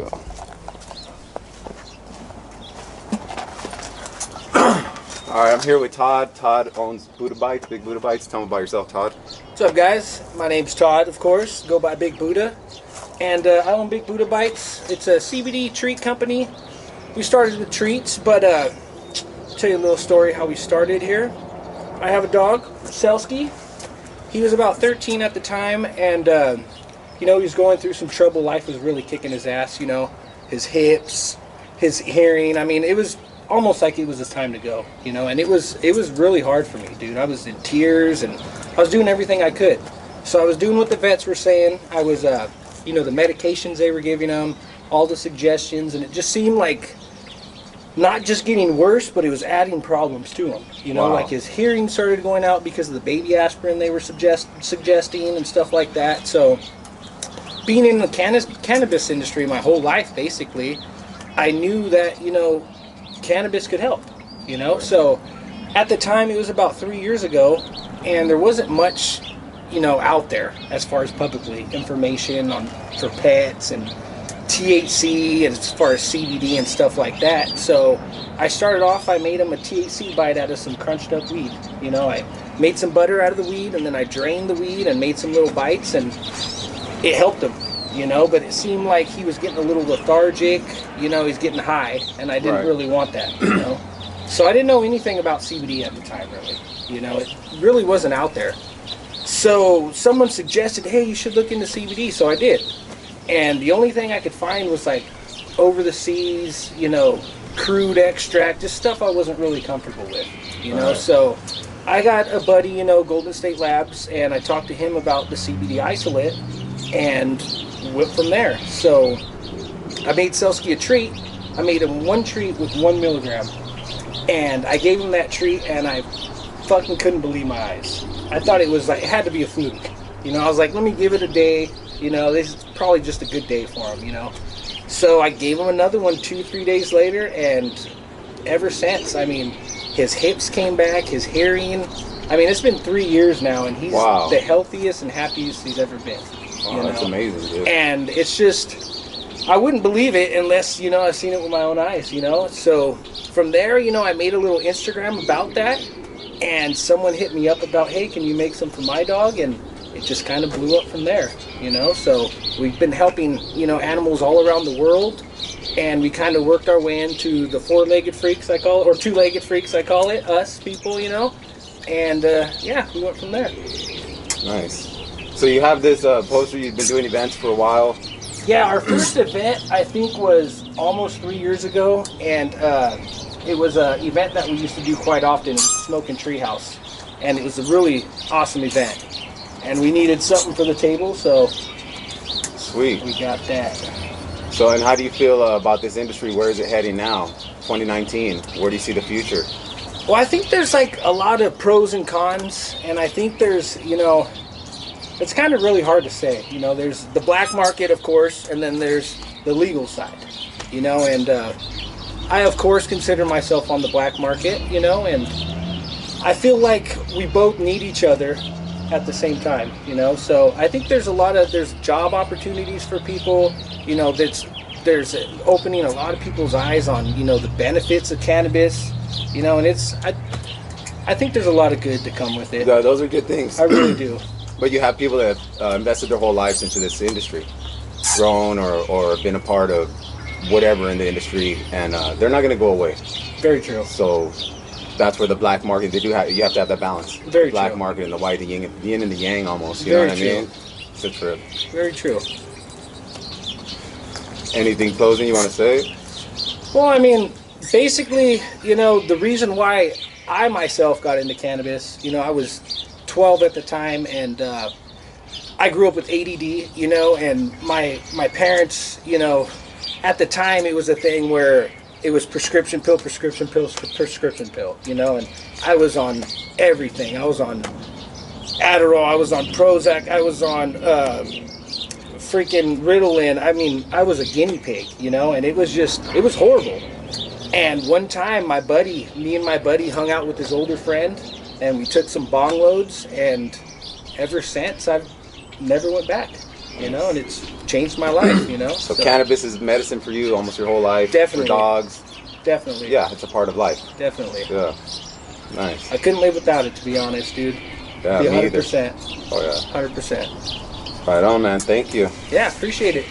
go. All right, I'm here with Todd. Todd owns Buddha Bites, Big Buddha Bites. Tell me about yourself, Todd. What's up, guys? My name's Todd, of course. Go by Big Buddha. And I own Big Buddha Bites. It's a CBD treat company. We started with treats, but I'll tell you a little story how we started here. I have a dog, Selsky. He was about 13 at the time, and he was going through some trouble. Life was really kicking his ass, his hips, his hearing. I mean, it was almost like it was his time to go, and it was really hard for me, dude. I was in tears, and I was doing everything I could. So I was doing what the vets were saying. I was, the medications they were giving him, all the suggestions, and it just seemed like not just getting worse, but it was adding problems to him. Wow. Like his hearing started going out because of the baby aspirin they were suggesting and stuff like that. So being in the cannabis industry my whole life, basically, I knew that, cannabis could help, So at the time, it was about 3 years ago, and there wasn't much, out there as far as publicly information for pets and THC and as far as CBD and stuff like that. So I started off, I made him a THC bite out of some crunched up weed. I made some butter out of the weed, and then I drained the weed and made some little bites, and it helped him. But it seemed like he was getting a little lethargic, he's getting high, and I didn't really want that, So I didn't know anything about CBD at the time, really. It really wasn't out there. So someone suggested, hey, you should look into CBD, so I did. And the only thing I could find was like over the seas, crude extract, just stuff I wasn't really comfortable with, Right. So I got a buddy, Golden State Labs, and I talked to him about the CBD isolate, and went from there. So I made Selsky a treat. I made him one treat with 1 milligram, and I gave him that treat, and I fucking couldn't believe my eyes. I thought it had to be a fluke. I was like, let me give it a day. This is probably just a good day for him. So I gave him another one 2-3 days later, and ever since, his hips came back, his hearing. It's been 3 years now, and he's the healthiest and happiest he's ever been. Wow, that's amazing, dude. And it's just, I wouldn't believe it unless, I've seen it with my own eyes, So from there, I made a little Instagram about that, and someone hit me up about, hey, can you make some for my dog? And it just kind of blew up from there, So we've been helping, animals all around the world, and we kind of worked our way into the four-legged freaks, I call it, or two-legged freaks, I call it, us people, And, we went from there. Nice. So you have this poster, you've been doing events for a while. Yeah, our first event, I think, was almost 3 years ago, and it was an event that we used to do quite often, Smoking Treehouse, and it was a really awesome event, and we needed something for the table, so Sweet. We got that. So, and how do you feel about this industry? Where is it heading now? 2019, where do you see the future? Well, I think there's a lot of pros and cons, and I think there's, it's kind of really hard to say. There's the black market, of course, and then there's the legal side, and I, of course, consider myself on the black market, and I feel like we both need each other at the same time, so I think there's there's job opportunities for people, there's opening a lot of people's eyes on, the benefits of cannabis, and I think there's a lot of good to come with it. Those are good things. I really do. But you have people that have invested their whole lives into this industry, grown or been a part of whatever in the industry, and they're not going to go away. Very true. So that's where the black market, you have to have that balance. Very black true. market and the white, the yin and the yang almost. You Very know what true. I mean? It's a trip. Very true. Anything closing you want to say? Well, basically, the reason why I myself got into cannabis, I was 12 at the time, and I grew up with ADD, and my parents, at the time it was a thing where it was prescription pill, and I was on everything. I was on Adderall, I was on Prozac, I was on freaking Ritalin. I was a guinea pig, and it was horrible. And one time me and my buddy hung out with his older friend, and we took some bong loads, and ever since I've never went back, and it's changed my life, you know. So cannabis is medicine for you almost your whole life. Definitely. For dogs. Definitely. Yeah, it's a part of life. Definitely. Yeah. Nice. I couldn't live without it, to be honest, dude. Yeah, be me either. 100%. Oh yeah. 100%. Right on, man. Thank you. Yeah, appreciate it.